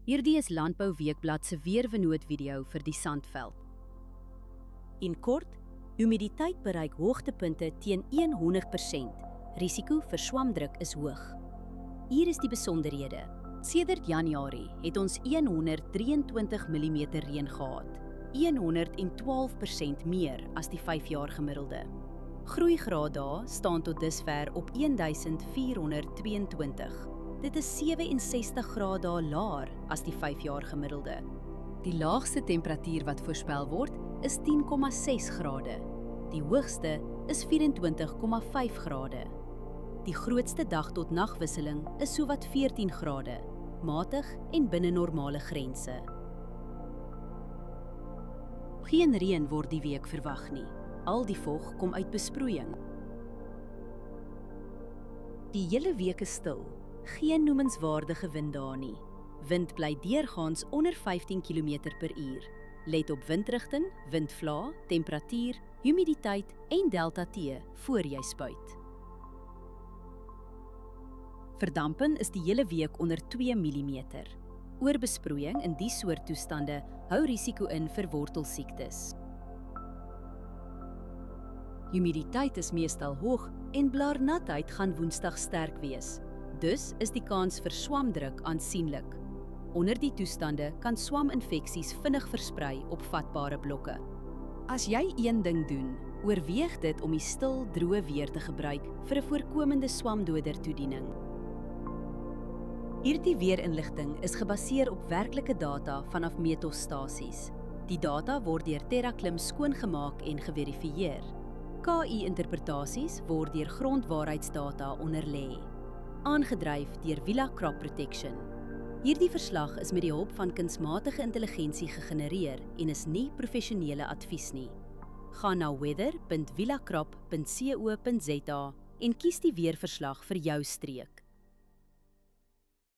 Hierdie is Landbou Weekblad se weervernoot-video vir die Sandveld. In kort, humiditeit bereik hoogtepunte teen 100%. Risiko vir swamdruk is hoog. Hier is die besonderhede. Sedert Januarie het ons 123 mm reën gehad, 112% meer as die 5-jaar gemiddelde. Groeigraaddae staan tot dusver op 1422. Dit is 67 graaddae laer as die 5-jaar gemiddelde. Die laagste temperatuur wat voorspel word is 10,6 grade. Die hoogste is 24,5 grade. Die grootste dag tot nagwisseling is sowat 14 grade, matig en binne normale grense. Geen reën word die week verwag nie. Al die vog kom uit besproeiing. Die hele week is stil. Geen noemenswaardige wind daar nie. Wind bly deurgaans onder 15 km/h. Let op windrigting, windvlae, temperatuur, humiditeit en delta T voor jy spuit. Verdampen is die hele week onder 2 mm. Oorbesproeiing in die soort toestande hou risiko in vir wortelsiektes. Humiditeit is meestal hoog en blaarnatheid gaan Woensdag sterk wees. Dus is die kans vir swamdruk aansienlik. Onder die toestande kan swaminfeksies vinnig versprei op vatbare blokke. As jy een ding doen, oorweeg dit om die stil, droë weer te gebruik vir 'n voorkomende swamdoder toediening. Hierdie weerinligting is gebaseer op werklike data vanaf meetstasies. Die data word deur TerraKlim skoongemaak en geverifieer. KI-interpretasies word deur grondwaarheidsdata onderlê. Aangedryf deur Villa Crop Protection. Hierdie verslag is met die hulp van kunsmatige intelligensie gegenereer en is nie professionele advies nie. Gaan na weather.villacrop.co.za en kies die weerverslag vir jou streek.